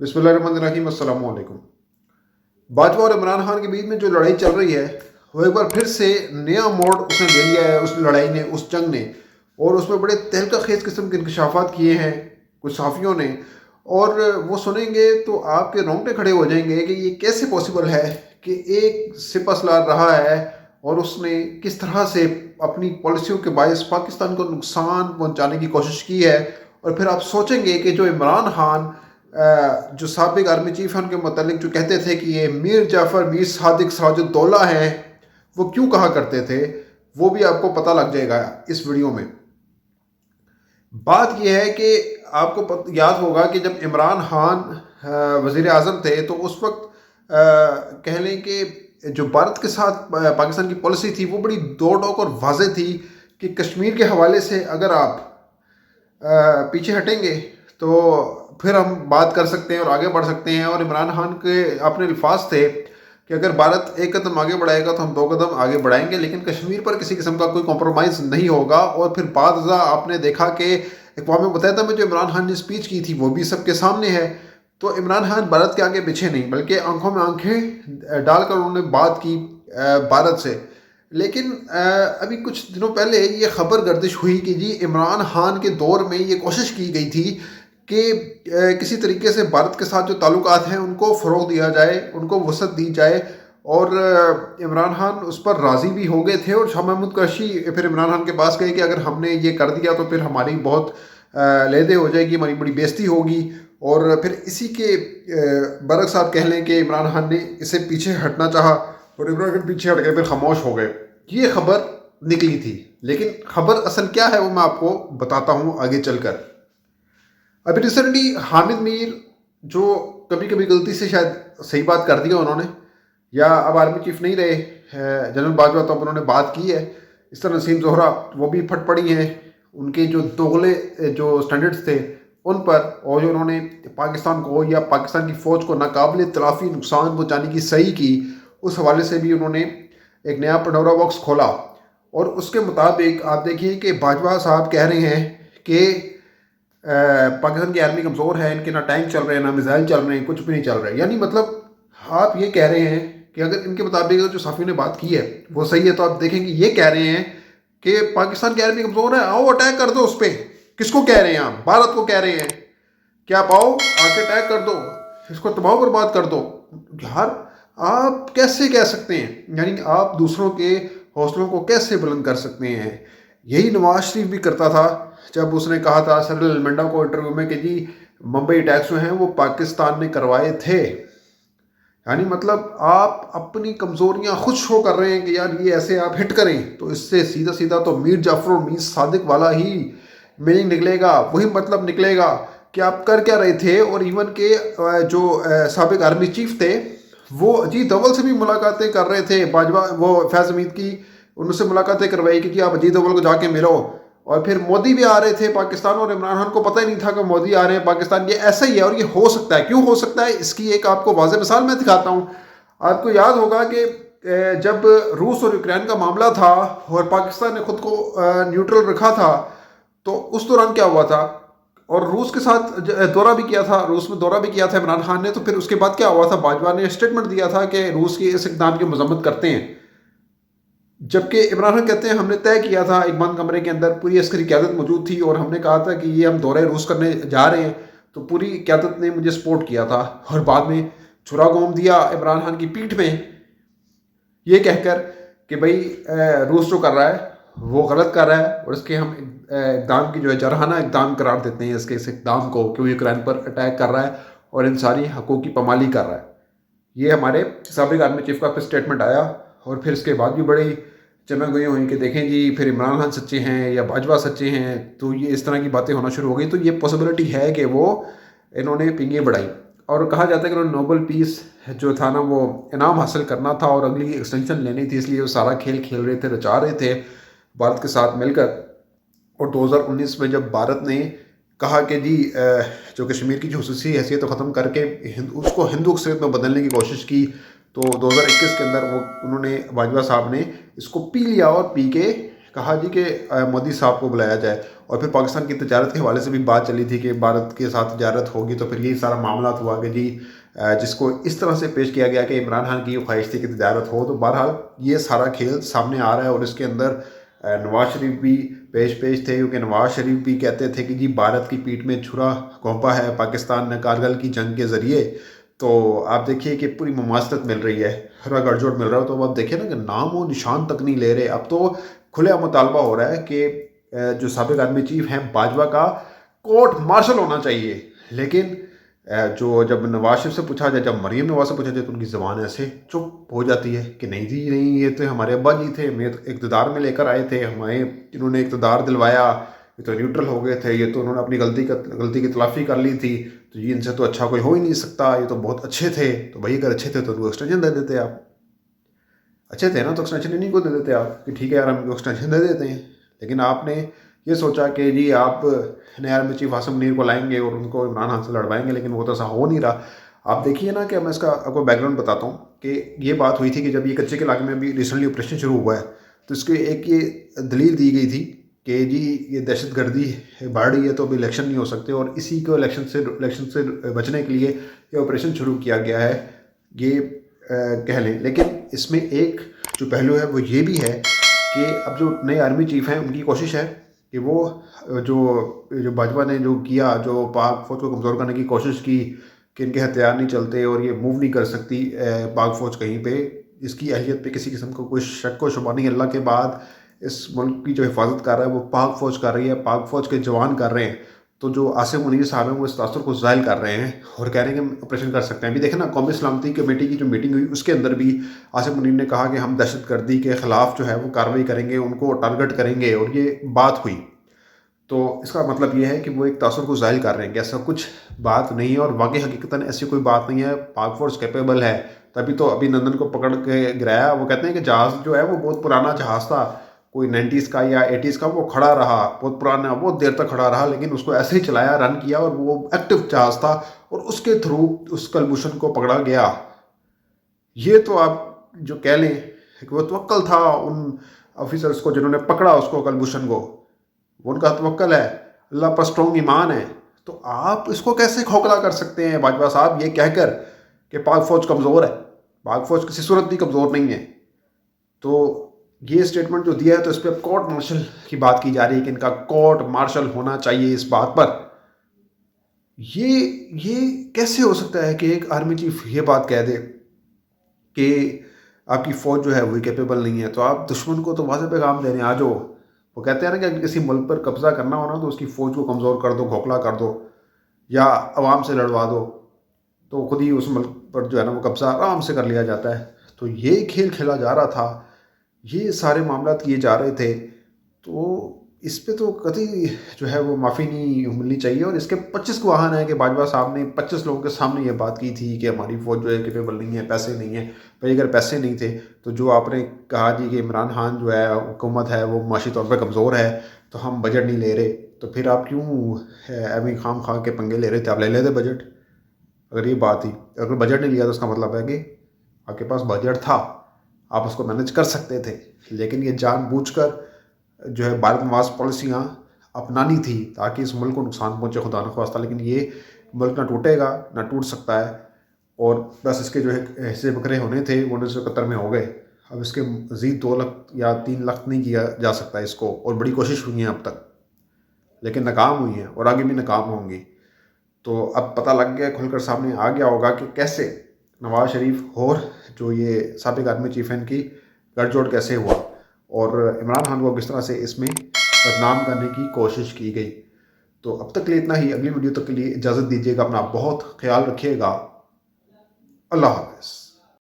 बिस्मिल्लाहिर्रहमानिर्रहीम, अस्सलाम वालेकुम। बाजवा और इमरान खान के बीच में जो लड़ाई चल रही है, वो एक बार फिर से नया मोड़ उसने ले लिया है, उस लड़ाई ने, उस जंग ने। और उसमें बड़े तहलका खेज किस्म के इंकशाफात किए हैं कुछ सहाफ़ियों ने। और वो सुनेंगे तो आपके रोंगटे खड़े हो जाएंगे कि ये कैसे पॉसिबल है कि एक सिपह सलार रहा है और उसने किस तरह से अपनी पॉलिसियों के बायस पाकिस्तान को नुकसान पहुंचाने की कोशिश की है। और फिर आप सोचेंगे कि जो इमरान खान जो साबिक आर्मी चीफ हैं उनके मतलब जो कहते थे कि ये मीर जाफ़र मीर सादिक सिराजुद्दौला हैं, वो क्यों कहा करते थे, वो भी आपको पता लग जाएगा इस वीडियो में। बात यह है कि आपको याद होगा कि जब इमरान खान वज़ीर आज़म थे तो उस वक्त कह लें कि जो भारत के साथ पाकिस्तान की पॉलिसी थी वो बड़ी दो टोक और वाज़ेह थी कि कश्मीर के हवाले से अगर आप पीछे हटेंगे तो फिर हम बात कर सकते हैं और आगे बढ़ सकते हैं। और इमरान खान के अपने अल्फाज थे कि अगर भारत एक कदम आगे बढ़ाएगा तो हम दो कदम आगे बढ़ाएंगे, लेकिन कश्मीर पर किसी किस्म का कोई कॉम्प्रोमाइज़ नहीं होगा। और फिर बाद आपने देखा कि अक़वाम मुत्तहिदा में जो इमरान खान ने स्पीच की थी वो भी सबके सामने है। तो इमरान खान भारत के आगे पीछे नहीं बल्कि आंखों में आंखें डालकर उन्होंने बात की भारत से। लेकिन अभी कुछ दिनों पहले ये खबर गर्दिश हुई कि जी इमरान खान के दौर में ये कोशिश की गई थी कि किसी तरीके से भारत के साथ जो ताल्लुकात हैं उनको फ़रोग़ दिया जाए, उनको वसअत दी जाए। और इमरान खान उस पर राज़ी भी हो गए थे। और शाह महमूद कुरैशी फिर इमरान खान के पास गए कि अगर हमने ये कर दिया तो फिर हमारी बहुत लेदे हो जाएगी, हमारी बड़ी बेइज्जती होगी। और फिर इसी के बरक्स आप कह लें कि इमरान खान ने इसे पीछे हटना चाहा और इमरान खान पीछे हट गए, फिर खामोश हो गए। ये खबर निकली थी, लेकिन खबर असल क्या है वो मैं आपको बताता हूँ आगे चलकर। अभी रिसेंटली हामिद मीर, जो कभी कभी गलती से शायद सही बात कर दिया उन्होंने, या अब आर्मी चीफ नहीं रहे जनरल बाजवा, तो अब उन्होंने बात की है। इस तरह नसीम ज़ोहरा वो भी फट पड़ी हैं उनके जो दोगले जो स्टैंडर्ड्स थे उन पर, और जो उन्होंने पाकिस्तान को या पाकिस्तान की फ़ौज को नाकाबिल तलाफ़ी नुकसान पहुँचाने की सही की, उस हवाले से भी उन्होंने एक नया पंडोरा बॉक्स खोला। और उसके मुताबिक आप देखिए कि बाजवा साहब कह रहे हैं कि पाकिस्तान की आर्मी कमज़ोर है, इनके ना टैंक चल रहे हैं ना मिसाइल चल रहे हैं, कुछ भी नहीं चल रहा है। यानी मतलब आप ये कह रहे हैं कि अगर इनके मुताबिक जो साफ़ी ने बात की है वो सही है, तो आप देखेंगे ये कह रहे हैं कि पाकिस्तान की आर्मी कमज़ोर है, आओ अटैक कर दो उस पर। किसको कह रहे हैं आप? भारत को कह रहे हैं कि आप आओ आके अटैक कर दो, इसको तबाह बर्बाद कर दो। यार आप कैसे कह सकते हैं? यानी आप दूसरों के हौसलों को कैसे बुलंद कर सकते हैं? यही नवाज शरीफ भी करता था जब उसने कहा था सरल अलमेंडा को इंटरव्यू में कि जी मुंबई अटैक्स जो हैं वो पाकिस्तान ने करवाए थे। यानी मतलब आप अपनी कमज़ोरियां खुद शो कर रहे हैं कि यार ये ऐसे आप हिट करें, तो इससे सीधा सीधा तो मीर जाफ़र और मीर सादिक वाला ही मीनिंग निकलेगा, वही मतलब निकलेगा कि आप कर क्या रहे थे। और इवन के जो साबिक आर्मी चीफ थे वो अजीत दोवल से भी मुलाकातें कर रहे थे, बाजवा वो फैज़ हमीद की उनसे मुलाकातें करवाई कि जी आप अजीत दोवल को जाके मिलो। और फिर मोदी भी आ रहे थे पाकिस्तान, और इमरान खान को पता ही नहीं था कि मोदी आ रहे हैं पाकिस्तान। ये ऐसा ही है और ये हो सकता है। क्यों हो सकता है इसकी एक आपको वाज़ेह मिसाल मैं दिखाता हूँ। आपको याद होगा कि जब रूस और यूक्रेन का मामला था और पाकिस्तान ने खुद को न्यूट्रल रखा था, तो उस दौरान क्या हुआ था, और रूस के साथ दौरा भी किया था, रूस में दौरा भी किया था इमरान खान ने। तो फिर उसके बाद क्या हुआ था, बाजवा ने स्टेटमेंट दिया था कि रूस की इस इक़दाम की मजम्मत करते हैं। जबकि इमरान खान कहते हैं हमने तय किया था, एक बंद कमरे के अंदर पूरी अस्करी क़यादत मौजूद थी और हमने कहा था कि ये हम दौरे रूस करने जा रहे हैं, तो पूरी क़यादत ने मुझे सपोर्ट किया था। और बाद में छुरा घोंम दिया इमरान खान की पीठ में, ये कहकर कि भाई रूस जो कर रहा है वो गलत कर रहा है और इसके हम इक़दाम की जो है जरहाना इक़दाम करार देते हैं इसके इस इक़दाम को, क्यों यूक्रेन पर अटैक कर रहा है और इंसानी हकूक़ की पामाली कर रहा है। ये हमारे साबिक आर्मी चीफ का फिर स्टेटमेंट आया। और फिर इसके बाद भी बड़ी चमक गई हुई कि देखें जी फिर इमरान खान सच्चे हैं या बाजवा सच्चे हैं, तो ये इस तरह की बातें होना शुरू हो गई। तो ये पॉसिबिलिटी है कि वो इन्होंने पिंगे बढ़ाई। और कहा जाता है कि उन्होंने नोबल पीस जो था ना वो इनाम हासिल करना था और अगली एक्सटेंशन लेनी थी, इसलिए वो सारा खेल खेल रहे थे, रचा रहे थे भारत के साथ मिलकर। और 2019 में जब भारत ने कहा कि जी जो कश्मीर की जो खसूसी हैसियत को ख़त्म करके उसको हिंदू अक्सरियत में बदलने की कोशिश की, तो 2021 के अंदर वो उन्होंने बाजवा साहब ने इसको पी लिया और पी के کہا جی کہ مودی صاحب کو بلایا جائے، اور پھر پاکستان کی تجارت کے حوالے سے بھی بات چلی تھی کہ بھارت کے ساتھ تجارت ہوگی، تو پھر یہی سارا معاملات ہوا کہ جی جس کو اس طرح سے پیش کیا گیا کہ عمران خان کی خواہش تھی کہ تجارت ہو، تو بہرحال یہ سارا کھیل سامنے آ رہا ہے، اور اس کے اندر نواز شریف بھی پیش تھے، کیونکہ نواز شریف بھی کہتے تھے کہ جی بھارت کی پیٹھ میں چھرا گھونپا ہے پاکستان نے کارگل کی جنگ کے ذریعے۔ تو آپ دیکھیے کہ پوری مماثلت مل رہی ہے، ہر گڑ جوڑ مل رہا ہے، تو اب دیکھیں نا کہ نام و نشان تک نہیں لے رہے، اب تو کھلے مطالبہ ہو رہا ہے کہ جو سابق آرمی چیف ہیں باجوہ کا کورٹ مارشل ہونا چاہیے۔ لیکن جو جب نواز شریف سے پوچھا جائے، جب مریم نواز سے پوچھا جائے، تو ان کی زبان ایسے چپ ہو جاتی ہے کہ نہیں جی نہیں، یہ تو ہمارے ابا جی تھے، ہمیں اقتدار میں لے کر آئے تھے، ہمیں انہوں نے اقتدار دلوایا، یہ تو نیوٹرل ہو گئے تھے، یہ تو انہوں نے اپنی غلطی کی تلافی کر لی تھی، تو یہ ان سے تو اچھا کوئی ہو ہی نہیں سکتا، یہ تو بہت اچھے تھے۔ تو بھائی اگر اچھے تھے تو ان کو ایکسٹینشن دے دیتے آپ، اچھے تھے نا تو ایکسٹینشن انہیں کو دے دیتے آپ کہ ٹھیک ہے یار ہم کو ایکسٹینشن دے دیتے ہیں۔ لیکن آپ نے یہ سوچا کہ جی آپ نئے آرمی چیف عاصم منیر کو لائیں گے اور ان کو عمران خان سے لڑوائیں گے، لیکن وہ تو ایسا ہو نہیں رہا۔ آپ دیکھیے نا کہ میں اس کا آپ کو بیک گراؤنڈ بتاتا ہوں کہ یہ بات ہوئی تھی کہ جب یہ کچے کے علاقے میں بھی ریسنٹلی آپریشن شروع ہوا ہے، تو اس کی ایک یہ دلیل دی گئی تھی کہ جی یہ دہشت گردی بڑھ رہی ہے تو ابھی الیکشن نہیں ہو سکتے، اور اسی کو الیکشن سے بچنے کے لیے یہ آپریشن شروع کیا گیا ہے، یہ کہہ لیں۔ لیکن اس میں ایک جو پہلو ہے وہ یہ بھی ہے کہ اب جو نئے آرمی چیف ہیں ان کی کوشش ہے کہ وہ جو باجوہ نے جو کیا، جو پاک فوج کو کمزور کرنے کی کوشش کی کہ ان کے ہتھیار نہیں چلتے اور یہ موو نہیں کر سکتی پاک فوج کہیں پہ، اس کی اہلیت پہ کسی قسم کا کوئی شک و شبہ نہیں۔ اللہ کے بعد اس ملک کی جو حفاظت کر رہا ہے وہ پاک فوج کر رہی ہے، پاک فوج کے جوان کر رہے ہیں۔ تو جو عاصم منیر صاحب ہیں وہ اس تاثر کو ظاہر کر رہے ہیں اور کہہ رہے ہیں کہ ہم آپریشن کر سکتے ہیں۔ ابھی دیکھیں نا قومی سلامتی کمیٹی کی جو میٹنگ ہوئی اس کے اندر بھی عاصم منیر نے کہا کہ ہم دہشت گردی کے خلاف جو ہے وہ کارروائی کریں گے، ان کو ٹارگٹ کریں گے، اور یہ بات ہوئی۔ تو اس کا مطلب یہ ہے کہ وہ ایک تاثر کو ظاہر کر رہے ہیں کہ ایسا کچھ بات نہیں ہے، اور واقعی حقیقتاً ایسی کوئی بات نہیں ہے، پاک فورس کیپیبل ہے۔ تبھی تو ابھی نندن کو پکڑ کے گرایا، وہ کہتے ہیں کہ جہاز جو ہے وہ بہت پرانا جہاز تھا، کوئی 90s کا یا 80s کا، وہ کھڑا رہا بہت پرانا، بہت دیر تک کھڑا رہا، لیکن اس کو ایسے ہی چلایا، رن کیا، اور وہ ایکٹیو جہاز تھا، اور اس کے تھرو اس کلبھوشن کو پکڑا گیا۔ یہ تو آپ جو کہہ لیں کہ وہ توکل تھا ان آفیسرس کو جنہوں نے پکڑا اس کو کلبھوشن کو، وہ ان کا توکل ہے، اللہ پر اسٹرانگ ایمان ہے۔ تو آپ اس کو کیسے کھوکھلا کر سکتے ہیں باجوہ صاحب یہ کہہ کر کہ پاک فوج کمزور ہے؟ پاک فوج کسی صورت بھی کمزور نہیں ہے۔ تو یہ اسٹیٹمنٹ جو دیا ہے تو اس پہ کورٹ مارشل کی بات کی جا رہی ہے کہ ان کا کورٹ مارشل ہونا چاہیے اس بات پر۔ یہ کیسے ہو سکتا ہے کہ ایک آرمی چیف یہ بات کہہ دے کہ آپ کی فوج جو ہے وہی کیپیبل نہیں ہے؟ تو آپ دشمن کو تو واضح پیغام دے رہے ہیں۔ آج وہ کہتے ہیں نا کہ اگر کسی ملک پر قبضہ کرنا ہونا تو اس کی فوج کو کمزور کر دو، کھوکھلا کر دو، یا عوام سے لڑوا دو، تو خود ہی اس ملک پر جو ہے نا وہ قبضہ آرام سے کر لیا جاتا ہے۔ تو یہ کھیل کھیلا جا رہا تھا، یہ سارے معاملات کیے جا رہے تھے، تو اس پہ تو قطعی جو ہے وہ معافی نہیں ملنی چاہیے۔ اور اس کے 25 گواہان ہیں کہ باجوہ صاحب نے 25 لوگوں کے سامنے یہ بات کی تھی کہ ہماری فوج جو ہے کیپیبل نہیں ہے، پیسے نہیں ہیں۔ بھائی اگر پیسے نہیں تھے تو جو آپ نے کہا جی کہ عمران خان جو ہے حکومت ہے وہ معاشی طور پہ کمزور ہے تو ہم بجٹ نہیں لے رہے، تو پھر آپ کیوں ایویں خام خواہ کے پنگے لے رہے تھے؟ آپ لے لیتے بجٹ۔ اگر یہ بات تھی، اگر بجٹ نہیں لیا تو اس کا مطلب ہے کہ آپ کے پاس بجٹ تھا، آپ اس کو مینج کر سکتے تھے۔ لیکن یہ جان بوجھ کر جو ہے بھارت نواز پالیسیاں اپنانی تھی تاکہ اس ملک کو نقصان پہنچے، خدا نخواستہ۔ لیکن یہ ملک نہ ٹوٹے گا نہ ٹوٹ سکتا ہے، اور بس اس کے جو ہے حصے بکرے ہونے تھے وہ 1971 میں ہو گئے۔ اب اس کے مزید 2 لاکھ یا 3 لاکھ نہیں کیا جا سکتا اس کو، اور بڑی کوشش ہوئی ہیں اب تک لیکن ناکام ہوئی ہیں اور آگے بھی ناکام ہوں گی۔ تو اب پتہ لگ گیا، کھل کر سامنے آ گیا ہوگا کہ کیسے نواز شریف اور جو یہ سابق آرمی چیف ہیں ان کی گٹھ جوڑ کیسے ہوا، اور عمران خان کو کس طرح سے اس میں بدنام کرنے کی کوشش کی گئی۔ تو اب تک کے لیے اتنا ہی، اگلی ویڈیو تک کے لیے اجازت دیجیے گا، اپنا بہت خیال رکھیے گا، اللہ حافظ۔